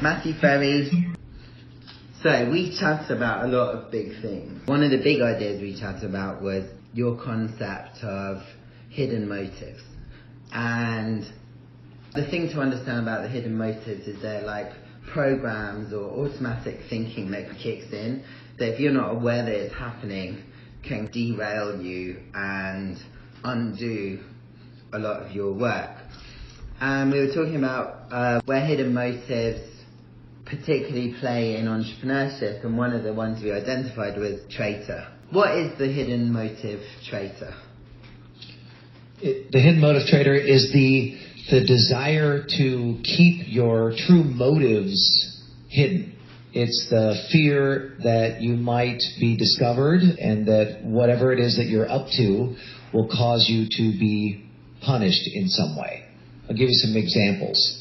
Matthew Ferry. So we chat about a lot of big things. One of the big ideas we chatted about was your concept of hidden motives. And the thing to understand about the hidden motives is they're like programs or automatic thinking that kicks in, that if you're not aware that it's happening, can derail you and undo a lot of your work. And we were talking about where hidden motives particularly play in entrepreneurship, and one of the ones we identified was Traitor. What is the hidden motive Traitor? The hidden motive Traitor is the desire to keep your true motives hidden. It's the fear that you might be discovered and that whatever it is that you're up to will cause you to be punished in some way. I'll give you some examples.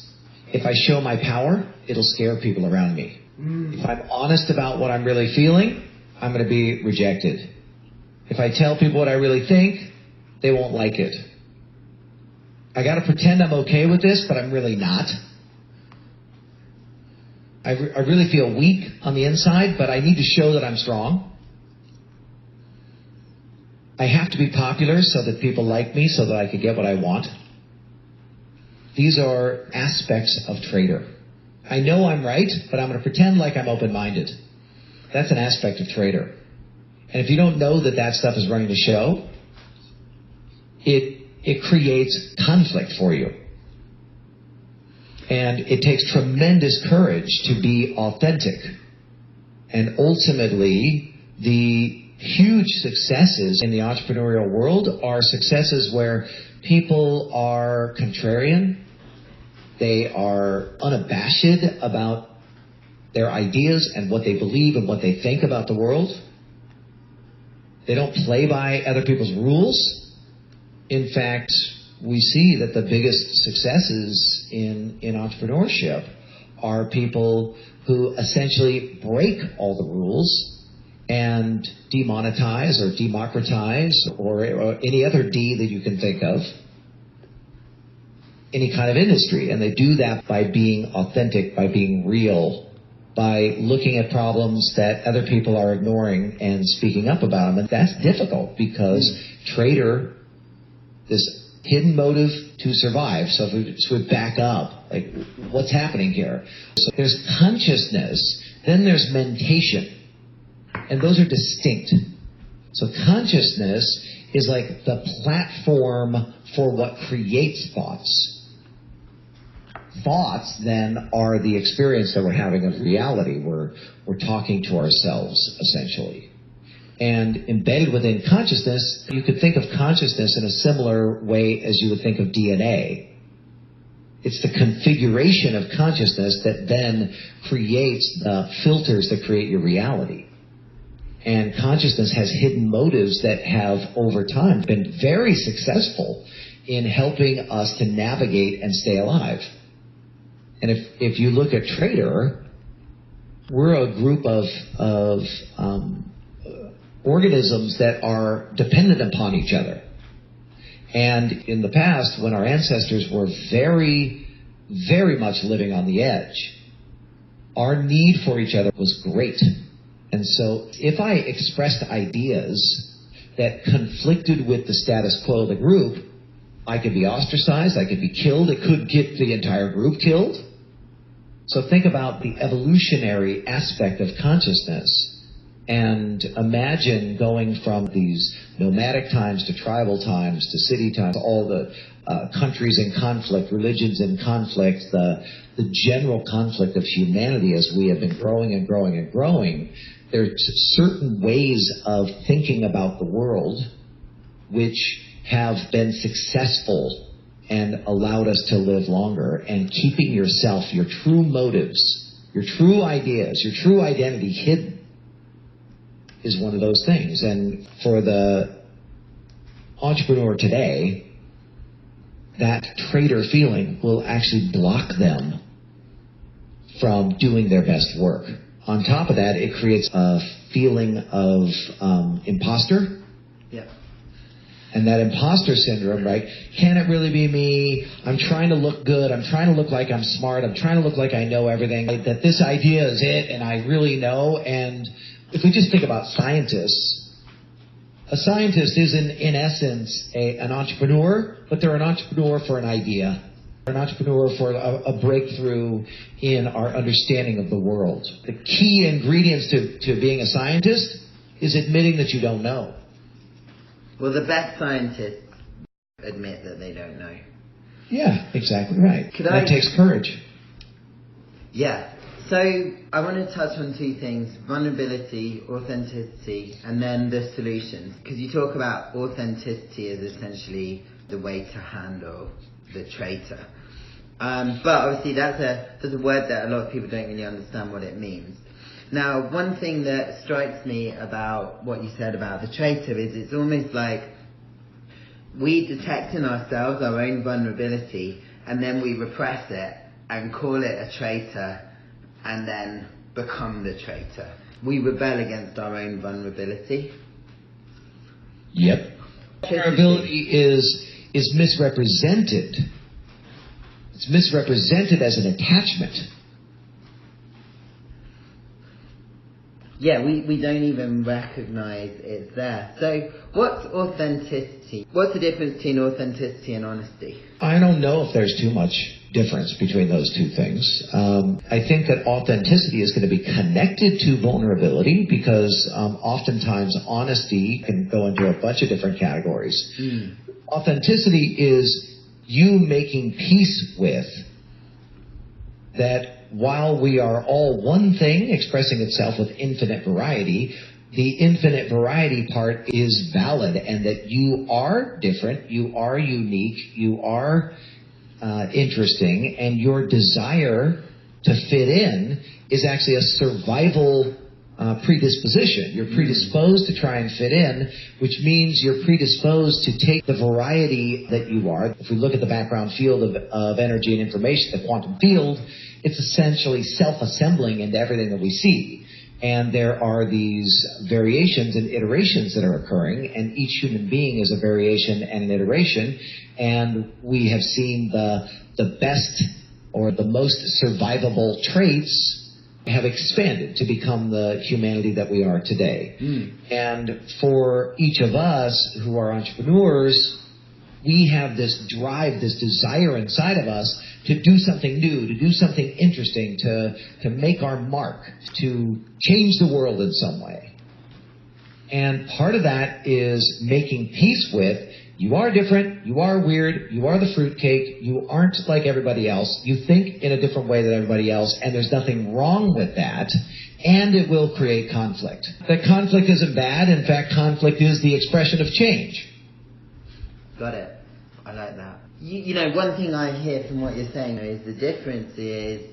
If I show my power, it'll scare people around me. If I'm honest about what I'm really feeling, I'm going to be rejected. If I tell people what I really think, they won't like it. I got to pretend I'm okay with this, but I'm really not. I really feel weak on the inside, but I need to show that I'm strong. I have to be popular so that people like me, so that I can get what I want. These are aspects of Traitor. I know I'm right, but I'm going to pretend like I'm open-minded. That's an aspect of Traitor. And if you don't know that that stuff is running the show, it creates conflict for you. And it takes tremendous courage to be authentic. And ultimately, the huge successes in the entrepreneurial world are successes where people are contrarian. They are unabashed about their ideas and what they believe and what they think about the world. They don't play by other people's rules. In fact, we see that the biggest successes in entrepreneurship are people who essentially break all the rules and demonetize or democratize or any other D that you can think of, any kind of industry. And they do that by being authentic, by being real, by looking at problems that other people are ignoring and speaking up about them. And that's difficult because Traitor, this hidden motive to survive. So if we back up, like what's happening here? So there's consciousness, then there's mentation. And those are distinct. So consciousness is like the platform for what creates thoughts. Thoughts then are the experience that we're having of reality. We're talking to ourselves, essentially. And embedded within consciousness, you could think of consciousness in a similar way as you would think of DNA. It's the configuration of consciousness that then creates the filters that create your reality. And consciousness has hidden motives that have, over time, been very successful in helping us to navigate and stay alive. And if you look at Traitor, we're a group of organisms that are dependent upon each other. And in the past, when our ancestors were very, very much living on the edge, our need for each other was great. And so if I expressed ideas that conflicted with the status quo of the group, I could be ostracized, I could be killed, it could get the entire group killed. So think about the evolutionary aspect of consciousness. And imagine going from these nomadic times to tribal times to city times, all the countries in conflict, religions in conflict, the general conflict of humanity as we have been growing and growing and growing. There's certain ways of thinking about the world which have been successful and allowed us to live longer. And keeping yourself, your true motives, your true ideas, your true identity hidden is one of those things. And for the entrepreneur today, that Traitor feeling will actually block them from doing their best work. On top of that, it creates a feeling of imposter. Yeah. And that imposter syndrome, right? Can it really be me? I'm trying to look good. I'm trying to look like I'm smart. I'm trying to look like I know everything. Like that this idea is it and I really know. And if we just think about scientists, a scientist is in essence an entrepreneur, but they're an entrepreneur for an idea. An entrepreneur for a breakthrough in our understanding of the world. The key ingredients to being a scientist is admitting that you don't know. Well, the best scientists admit that they don't know. Yeah, exactly right. That takes courage. Yeah. So I want to touch on two things: vulnerability, authenticity, and then the solutions. Because you talk about authenticity as essentially the way to handle the traitor. But obviously that's a word that a lot of people don't really understand what it means. Now, one thing that strikes me about what you said about the traitor is it's almost like we detect in ourselves our own vulnerability and then we repress it and call it a traitor and then become the traitor. We rebel against our own vulnerability. Yep. Vulnerability is misrepresented. It's misrepresented as an attachment. Yeah, we don't even recognize it's there. So what's authenticity? What's the difference between authenticity and honesty? I don't know if there's too much difference between those two things. I think that authenticity is going to be connected to vulnerability because oftentimes honesty can go into a bunch of different categories. Authenticity is you making peace with that while we are all one thing expressing itself with infinite variety, the infinite variety part is valid and that you are different, you are unique, you are interesting, and your desire to fit in is actually a survival predisposition. You're predisposed to try and fit in, which means you're predisposed to take the variety that you are. If we look at the background field of energy and information, the quantum field, it's essentially self-assembling into everything that we see. And there are these variations and iterations that are occurring, and each human being is a variation and an iteration. And we have seen the best or the most survivable traits have expanded to become the humanity that we are today. And for each of us who are entrepreneurs, we have this drive, this desire inside of us to do something new, to do something interesting, to make our mark, to change the world in some way. And part of that is making peace with, you are different, you are weird, you are the fruitcake, you aren't like everybody else, you think in a different way than everybody else, and there's nothing wrong with that, and it will create conflict. That conflict isn't bad, in fact, conflict is the expression of change. Got it. I like that. You know, one thing I hear from what you're saying is the difference is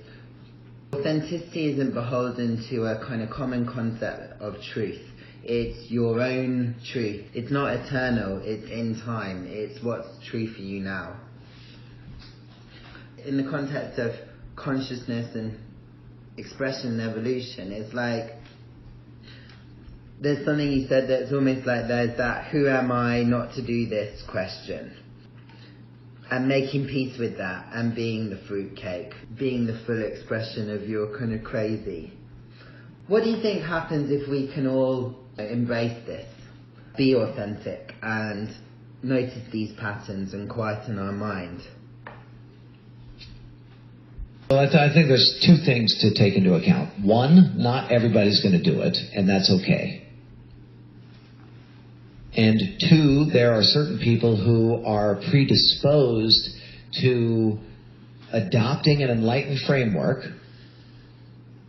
authenticity isn't beholden to a kind of common concept of truth. It's your own truth. It's not eternal. It's in time. It's what's true for you now. In the context of consciousness and expression and evolution, it's like there's something you said that's almost like there's that who am I not to do this question. And making peace with that and being the fruitcake, being the full expression of your kind of crazy. What do you think happens if we can all embrace this, be authentic and notice these patterns and quieten our mind? Well, I think there's two things to take into account. One, not everybody's going to do it, and that's okay. And two, there are certain people who are predisposed to adopting an enlightened framework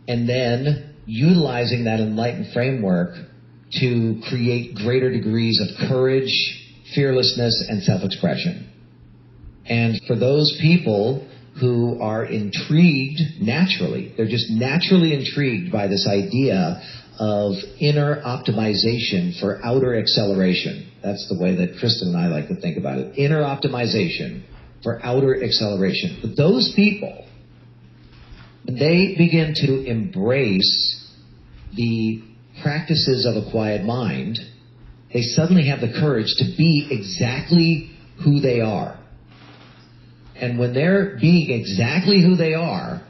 and then utilizing that enlightened framework to create greater degrees of courage, fearlessness, and self-expression. And for those people who are intrigued naturally, they're just naturally intrigued by this idea of inner optimization for outer acceleration. That's the way that Kristen and I like to think about it. Inner optimization for outer acceleration. But those people, they begin to embrace the practices of a quiet mind they suddenly have the courage to be exactly who they are. And when they're being exactly who they are,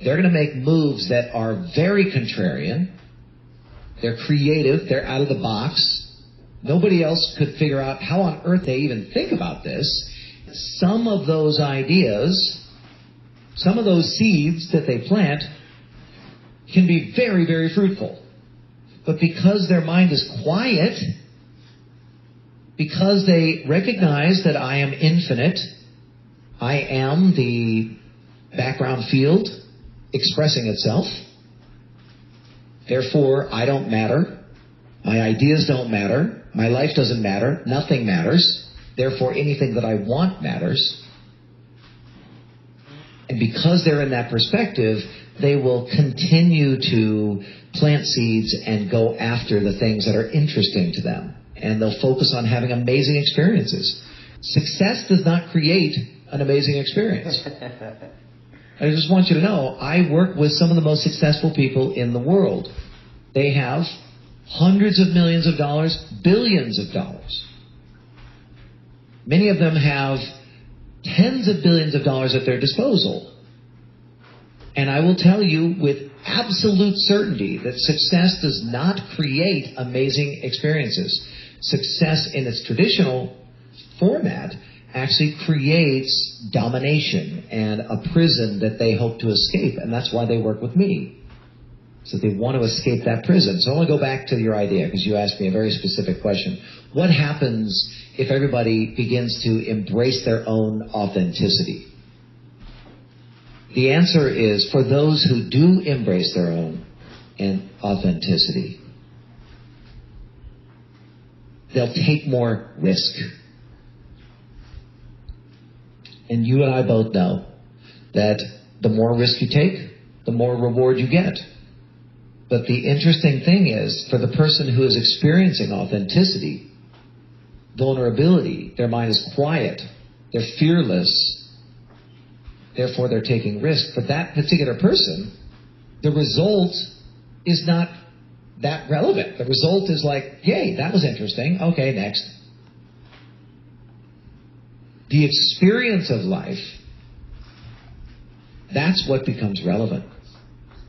they're going to make moves that are very contrarian. They're creative. They're out of the box. Nobody else could figure out how on earth they even think about this. Some of those ideas, some of those seeds that they plant can be very, very fruitful. But because their mind is quiet, because they recognize that I am infinite, I am the background field expressing itself, therefore I don't matter, my ideas don't matter, my life doesn't matter, nothing matters, therefore anything that I want matters. And because they're in that perspective, they will continue to plant seeds and go after the things that are interesting to them. And they'll focus on having amazing experiences. Success does not create an amazing experience. I just want you to know, I work with some of the most successful people in the world. They have hundreds of millions of dollars, billions of dollars. Many of them have tens of billions of dollars at their disposal. And I will tell you with absolute certainty that success does not create amazing experiences. Success in its traditional format actually creates domination and a prison that they hope to escape. And that's why they work with me. So they want to escape that prison. So I want to go back to your idea because you asked me a very specific question. What happens if everybody begins to embrace their own authenticity? The answer is, for those who do embrace their own authenticity, they'll take more risk. And you and I both know that the more risk you take, the more reward you get. But the interesting thing is, for the person who is experiencing authenticity, vulnerability, their mind is quiet, they're fearless, therefore they're taking risk. For that particular person, the result is not that relevant. The result is like, yay, that was interesting. Okay, next. The experience of life, that's what becomes relevant.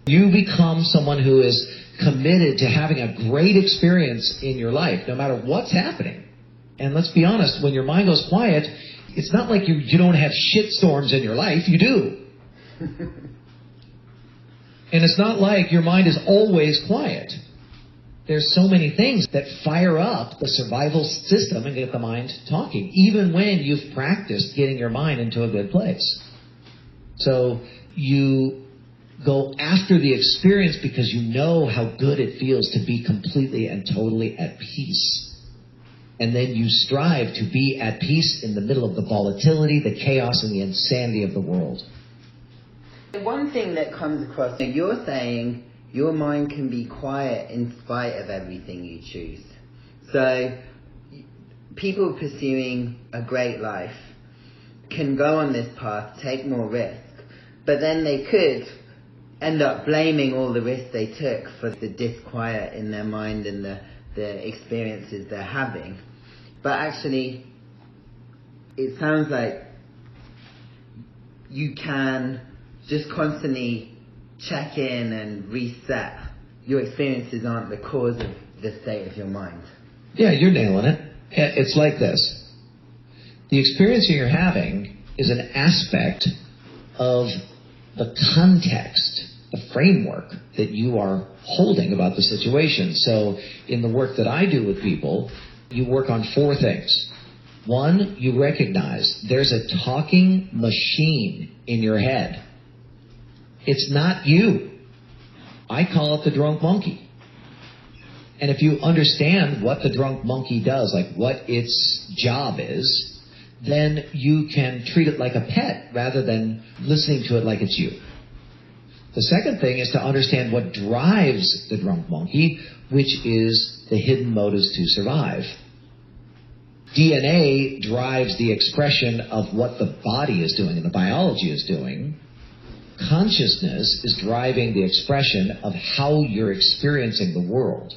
You become someone who is committed to having a great experience in your life, no matter what's happening. And let's be honest, when your mind goes quiet, it's not like you don't have shit storms in your life. You do. And it's not like your mind is always quiet. There's so many things that fire up the survival system and get the mind talking, even when you've practiced getting your mind into a good place. So you go after the experience because you know how good it feels to be completely and totally at peace. And then you strive to be at peace in the middle of the volatility, the chaos, and the insanity of the world. One thing that comes across, you're saying your mind can be quiet in spite of everything you choose. So people pursuing a great life can go on this path, take more risk, but then they could end up blaming all the risks they took for the disquiet in their mind and the experiences they're having. But actually, it sounds like you can just constantly check in and reset. Your experiences aren't the cause of the state of your mind. Yeah, you're nailing it. It's like this. The experience you're having is an aspect of the context, the framework that you are holding about the situation. So in the work that I do with people, you work on four things. One, you recognize there's a talking machine in your head. It's not you. I call it the drunk monkey. And if you understand what the drunk monkey does, like what its job is, then you can treat it like a pet rather than listening to it like it's you. The second thing is to understand what drives the drunk monkey, which is the hidden motives to survive. DNA drives the expression of what the body is doing and the biology is doing. Consciousness is driving the expression of how you're experiencing the world,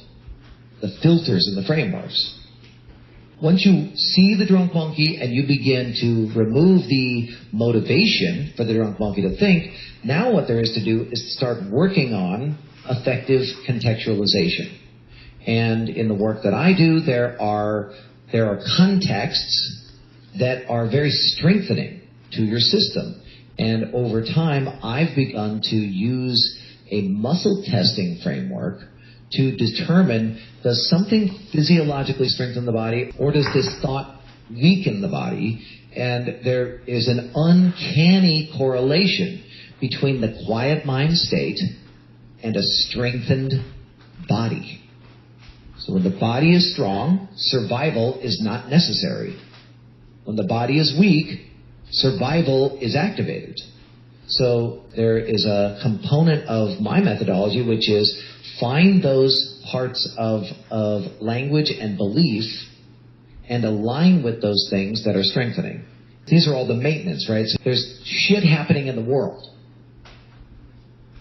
the filters and the frameworks. Once you see the drunk monkey and you begin to remove the motivation for the drunk monkey to think, now what there is to do is start working on effective contextualization. And in the work that I do, there are contexts that are very strengthening to your system. And over time, I've begun to use a muscle testing framework to determine, does something physiologically strengthen the body, or does this thought weaken the body? And there is an uncanny correlation between the quiet mind state and a strengthened body. So when the body is strong, survival is not necessary. When the body is weak, survival is activated. So there is a component of my methodology which is find those parts of language and belief and align with those things that are strengthening. These are all the maintenance, right? So there's shit happening in the world.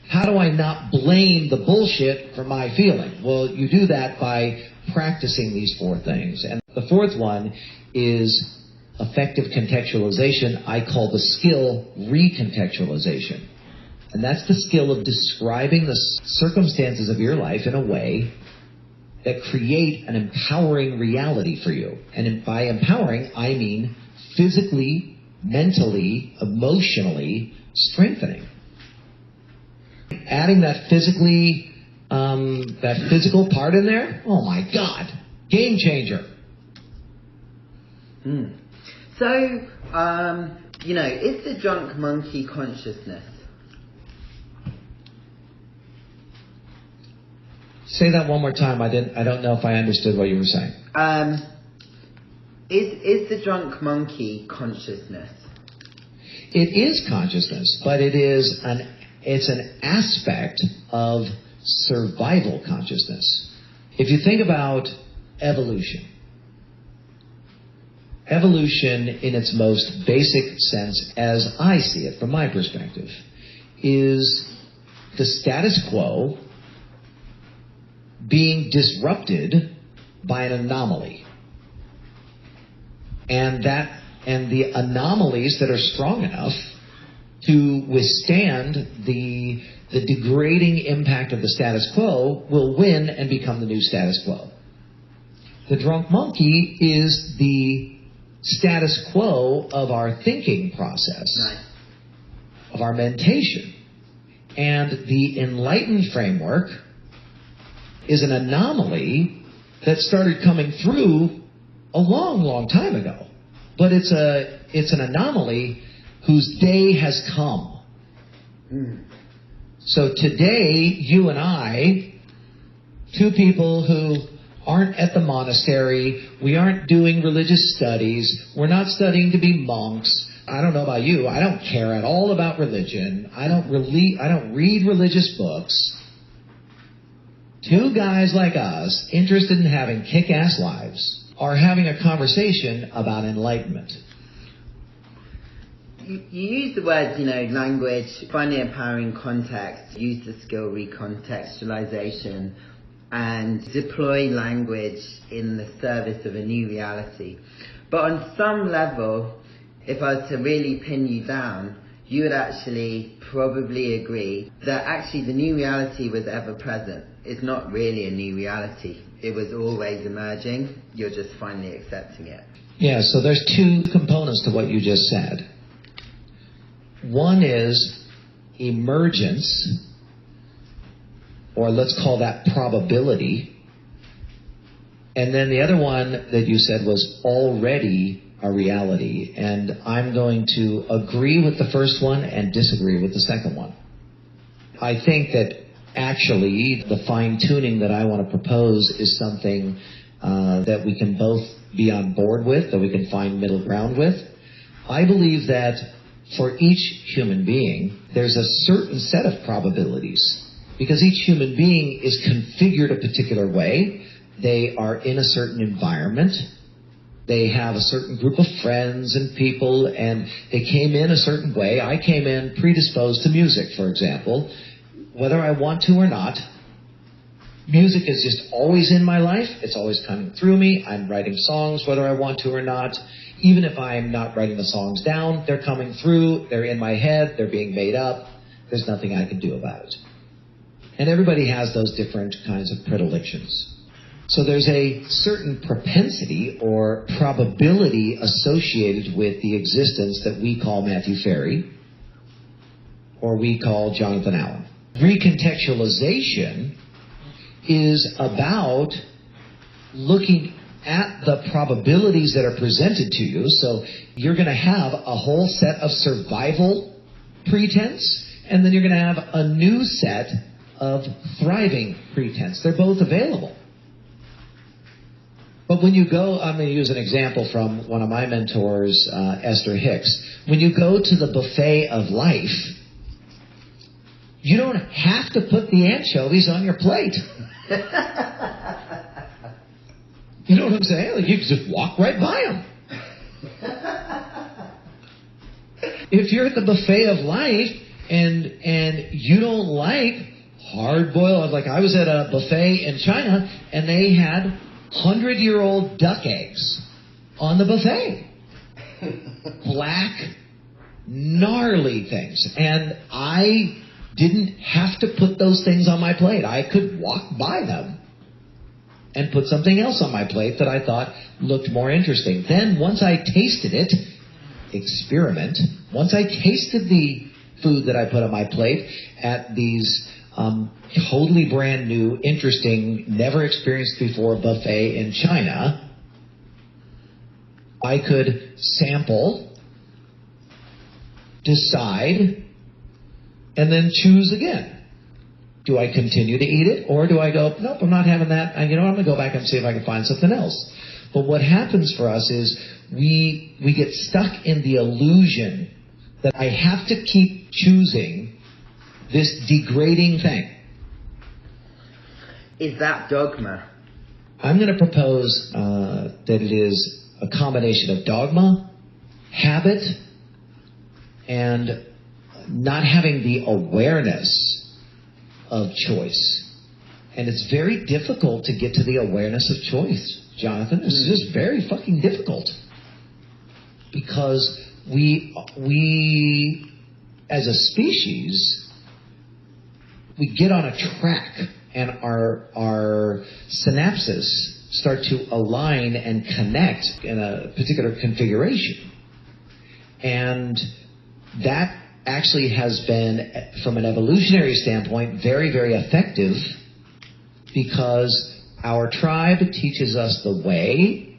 How do I not blame the bullshit for my feeling? Well, you do that by practicing these four things. And the fourth one is effective contextualization. I call the skill recontextualization. And that's the skill of describing the circumstances of your life in a way that create an empowering reality for you. And by empowering, I mean physically, mentally, emotionally strengthening. Adding that physical part in there, oh my God, game changer. So, is the drunk monkey consciousness? Say that one more time. I don't know if I understood what you were saying. Is the drunk monkey consciousness? It is consciousness, but it's an aspect of survival consciousness. If you think about evolution in its most basic sense, as I see it from my perspective, is the status quo being disrupted by an anomaly. And the anomalies that are strong enough to withstand the degrading impact of the status quo will win and become the new status quo. The drunk monkey is the status quo of our thinking process, of our mentation. And the enlightened framework is an anomaly that started coming through a long, long time ago. But it's an anomaly whose day has come. So today, you and I, two people who aren't at the monastery, we aren't doing religious studies, we're not studying to be monks. I don't know about you, I don't care at all about religion. I don't read religious books. Two guys like us, interested in having kick-ass lives, are having a conversation about enlightenment. You use the words, language, find the empowering context, use the skill recontextualization, and deploy language in the service of a new reality. But on some level, if I was to really pin you down, you would actually probably agree that actually the new reality was ever present. It's not really a new reality. It was always emerging. You're just finally accepting it. Yeah, so there's two components to what you just said. One is emergence, or let's call that probability. And then the other one that you said was already a reality. And I'm going to agree with the first one and disagree with the second one. I think that actually the fine-tuning that I want to propose is something that we can both be on board with, that we can find middle ground with. I believe that for each human being, there's a certain set of probabilities, because each human being is configured a particular way. They are in a certain environment. They have a certain group of friends and people, and they came in a certain way. I came in predisposed to music, for example. Whether I want to or not, Music is just always in my life. It's always coming through me. I'm writing songs whether I want to or not. Even if I'm not writing the songs down, they're coming through. They're in my head. They're being made up. There's nothing I can do about it. And everybody has those different kinds of predilections. So there's a certain propensity or probability associated with the existence that we call Matthew Ferry, or we call Jonathan Allen. Recontextualization is about looking at the probabilities that are presented to you. So you're going to have a whole set of survival pretense, and then you're going to have a new set of thriving pretense. They're both available. But when you go, I'm going to use an example from one of my mentors, Esther Hicks. When you go to the buffet of life, you don't have to put the anchovies on your plate. You know what I'm saying? Like, you can just walk right by them. If you're at the buffet of life and you don't like hard-boiled, like I was at a buffet in China and they had 100-year-old duck eggs on the buffet. Black, gnarly things. And I didn't have to put those things on my plate. I could walk by them and put something else on my plate that I thought looked more interesting. Then once I tasted it, experiment, once I tasted the food that I put on my plate at these totally brand new, interesting, never experienced before buffet in China, I could sample, decide, and then choose again. Do I continue to eat it, or do I go, nope, I'm not having that, and I'm going to go back and see if I can find something else. But what happens for us is we get stuck in the illusion that I have to keep choosing this degrading thing. Is that dogma? I'm going to propose that it is a combination of dogma, habit, and not having the awareness of choice. And it's very difficult to get to the awareness of choice, Jonathan. It's just very fucking difficult. Because we as a species, we get on a track and our synapses start to align and connect in a particular configuration. And that actually has been, from an evolutionary standpoint, very, very effective, because our tribe teaches us the way,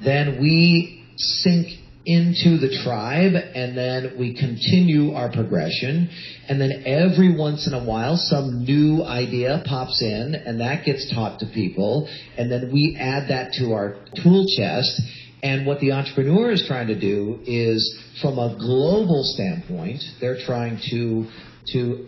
then we sink into the tribe, and then we continue our progression, and then every once in a while some new idea pops in, and that gets taught to people, and then we add that to our tool chest. And what the entrepreneur is trying to do is, from a global standpoint, they're trying to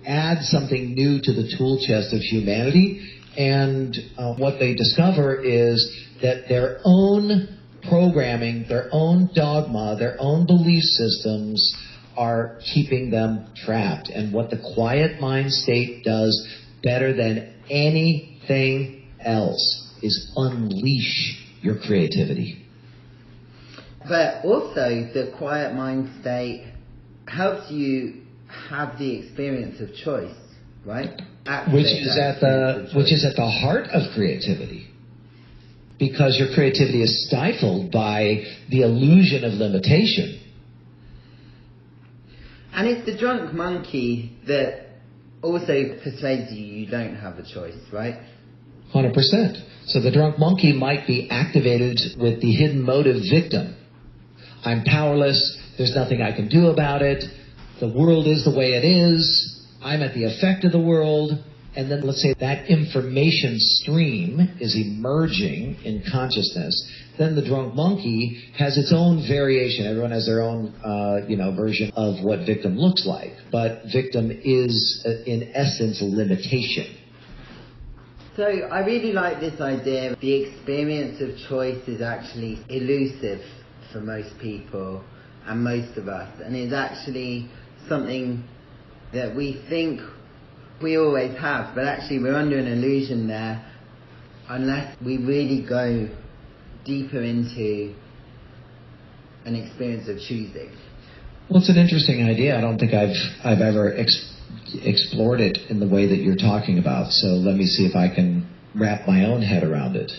add something new to the tool chest of humanity. And what they discover is that their own programming, their own dogma, their own belief systems are keeping them trapped. And what the quiet mind state does better than anything else is unleash your creativity. But also, the quiet mind state helps you have the experience of choice, right? Which is at the heart of creativity. Because your creativity is stifled by the illusion of limitation. And it's the drunk monkey that also persuades you don't have a choice, right? 100%. So the drunk monkey might be activated with the hidden motive victim. I'm powerless. There's nothing I can do about it. The world is the way it is. I'm at the effect of the world. And then let's say that information stream is emerging in consciousness. Then the drunk monkey has its own variation. Everyone has their own, version of what victim looks like. But victim is, in essence, a limitation. So I really like this idea. The experience of choice is actually elusive for most people and most of us, and is actually something that we think We always have, but actually we're under an illusion there unless we really go deeper into an experience of choosing. Well, it's an interesting idea. I don't think I've ever explored it in the way that you're talking about, so let me see if I can wrap my own head around it.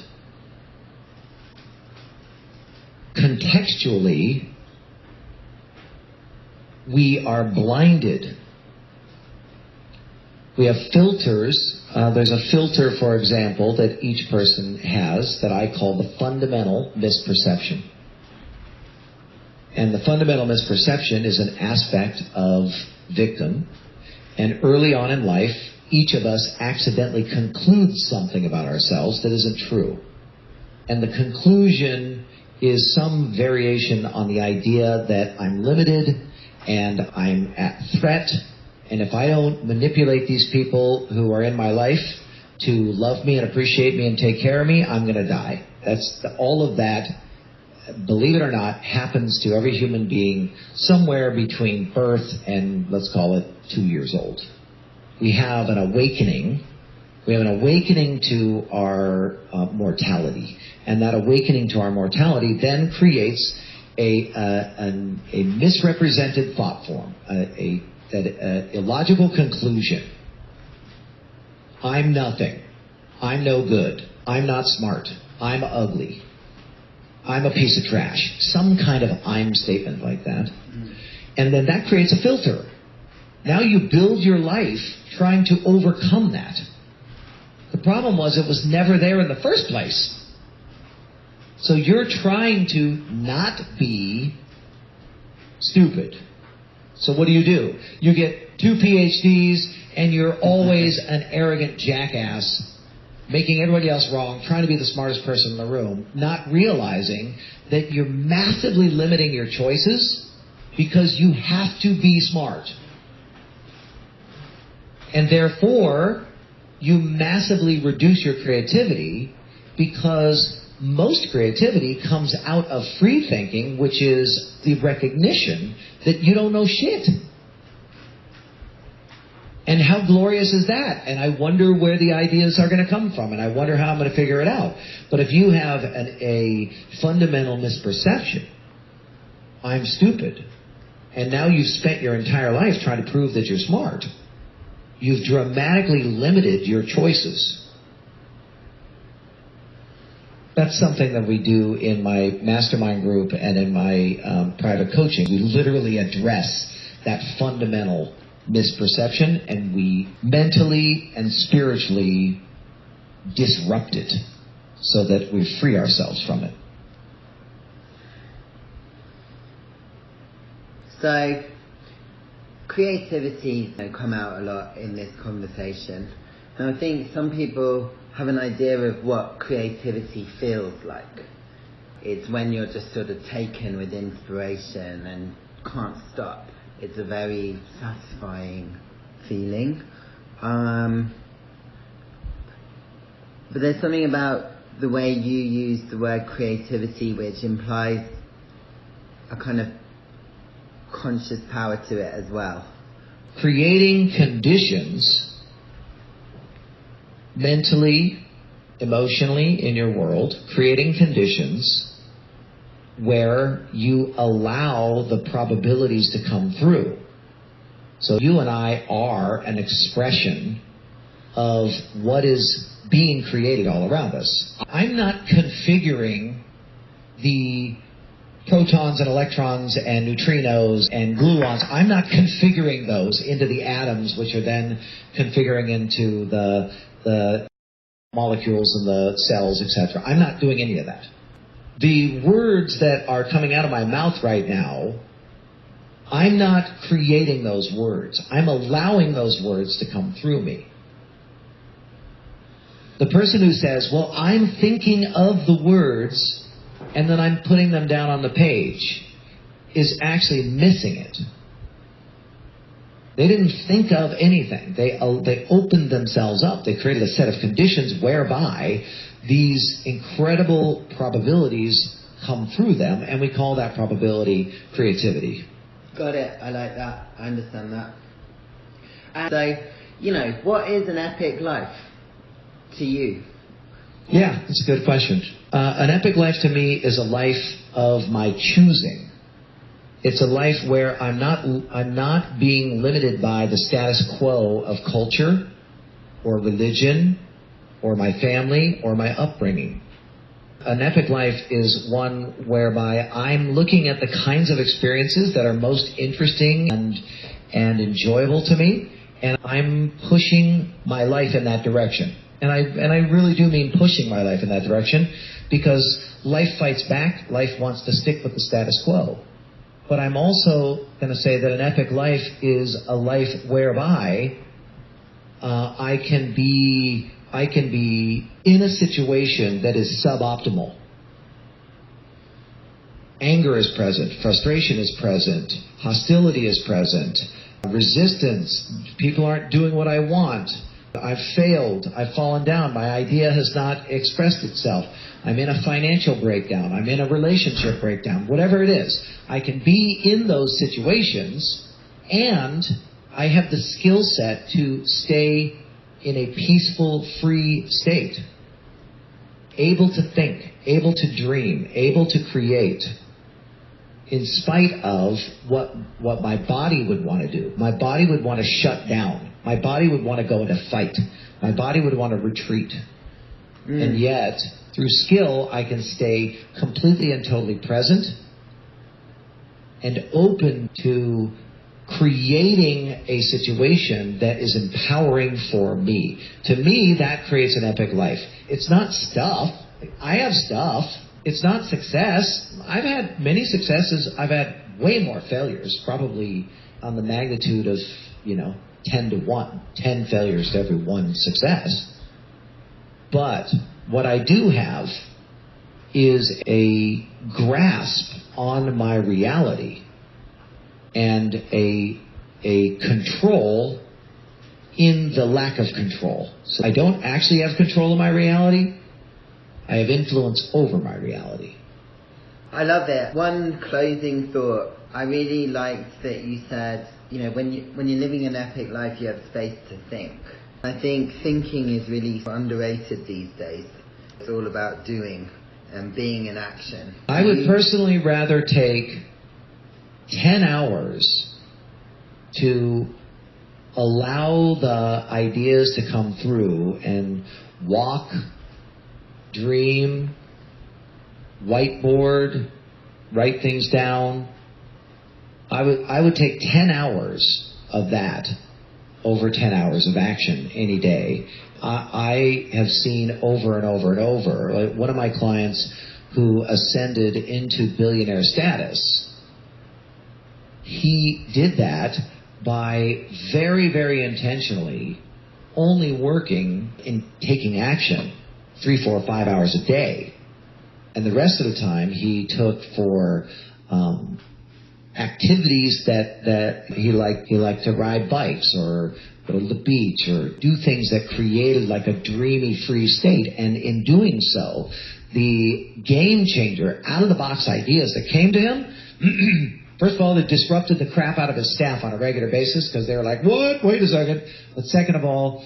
Contextually, we are blinded. We have filters. There's a filter, for example, that each person has that I call the fundamental misperception. And the fundamental misperception is an aspect of victim. And early on in life, each of us accidentally concludes something about ourselves that isn't true. And the conclusion is some variation on the idea that I'm limited and I'm at threat. And if I don't manipulate these people who are in my life to love me and appreciate me and take care of me, I'm going to die. All of that, believe it or not, happens to every human being somewhere between birth and, let's call it, 2 years old. We have an awakening. We have an awakening to our mortality. And that awakening to our mortality then creates a misrepresented thought form, an illogical conclusion. I'm nothing. I'm no good. I'm not smart. I'm ugly. I'm a piece of trash. Some kind of I'm statement like that. And then that creates a filter. Now you build your life trying to overcome that. The problem was it was never there in the first place. So you're trying to not be stupid. So what do? You get 2 PhDs and you're always an arrogant jackass, making everybody else wrong, trying to be the smartest person in the room, not realizing that you're massively limiting your choices because you have to be smart. And therefore, you massively reduce your creativity because most creativity comes out of free thinking, which is the recognition that you don't know shit. And how glorious is that? And I wonder where the ideas are going to come from, and I wonder how I'm going to figure it out. But if you have a fundamental misperception, I'm stupid, and now you've spent your entire life trying to prove that you're smart, you've dramatically limited your choices. That's something that we do in my mastermind group and in my private coaching. We literally address that fundamental misperception, and we mentally and spiritually disrupt it so that we free ourselves from it. So, creativity come out a lot in this conversation. And I think some people have an idea of what creativity feels like. It's when you're just sort of taken with inspiration and can't stop. It's a very satisfying feeling. But there's something about the way you use the word creativity which implies a kind of conscious power to it as well. Creating conditions mentally, emotionally in your world, creating conditions where you allow the probabilities to come through. So you and I are an expression of what is being created all around us. I'm not configuring the protons and electrons and neutrinos and gluons. I'm not configuring those into the atoms, which are then configuring into the molecules and the cells, etc. I'm not doing any of that. The words that are coming out of my mouth right now, I'm not creating those words. I'm allowing those words to come through me. The person who says, well, I'm thinking of the words and then I'm putting them down on the page is actually missing it. They didn't think of anything. They opened themselves up. They created a set of conditions whereby these incredible probabilities come through them, and we call that probability creativity. Got it. I like that. I understand that. And so what is an epic life to you? Yeah, that's a good question. An epic life to me is a life of my choosing. It's a life where I'm not being limited by the status quo of culture or religion or my family or my upbringing. An epic life is one whereby I'm looking at the kinds of experiences that are most interesting and enjoyable to me, and I'm pushing my life in that direction. And I really do mean pushing my life in that direction, because life fights back. Life wants to stick with the status quo. But I'm also going to say that an epic life is a life whereby I can be in a situation that is suboptimal. Anger is present, frustration is present, hostility is present, resistance, people aren't doing what I want, I've failed, I've fallen down, my idea has not expressed itself, I'm in a financial breakdown, I'm in a relationship breakdown, whatever it is. I can be in those situations, and I have the skill set to stay in a peaceful, free state. Able to think, able to dream, able to create, in spite of what my body would want to do. My body would want to shut down. My body would want to go into fight. My body would want to retreat. And yet, through skill, I can stay completely and totally present and open to creating a situation that is empowering for me. To me, that creates an epic life. It's not stuff. I have stuff. It's not success. I've had many successes. I've had way more failures, probably on the magnitude of, 10 to 1. 10 failures to every 1 success. But what I do have is a grasp on my reality and a control in the lack of control. So I don't actually have control of my reality. I have influence over my reality. I love it. One closing thought. I really liked that you said, when you're living an epic life, you have space to think. I think thinking is really underrated these days. It's all about doing and being in action. I would personally rather take 10 hours to allow the ideas to come through and walk, dream, whiteboard, write things down. I would take 10 hours of that over 10 hours of action any day. I have seen over and over and over, like one of my clients who ascended into billionaire status, he did that by very, very intentionally only working and taking action 3, 4, 5 hours a day. And the rest of the time he took for activities that he liked to ride bikes or go to the beach or do things that created like a dreamy, free state. And in doing so, the game changer, out of the box ideas that came to him, first of all, it disrupted the crap out of his staff on a regular basis because they were like, what? Wait a second. But second of all,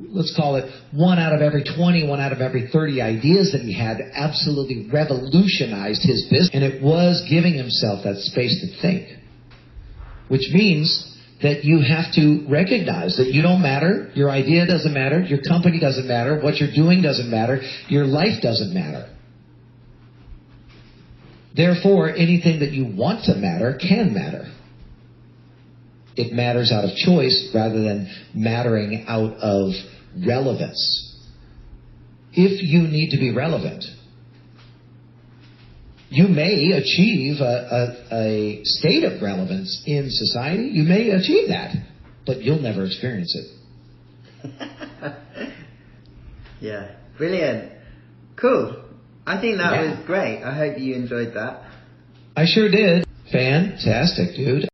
let's call it 1 out of every 20, 1 out of every 30 ideas that he had absolutely revolutionized his business. And it was giving himself that space to think, which means that you have to recognize that you don't matter, your idea doesn't matter, your company doesn't matter, what you're doing doesn't matter, your life doesn't matter. Therefore, anything that you want to matter can matter. It matters out of choice rather than mattering out of relevance. If you need to be relevant, you may achieve a state of relevance in society. You may achieve that, but you'll never experience it. Yeah, brilliant. Cool. I think that was great. I hope you enjoyed that. I sure did. Fantastic, dude.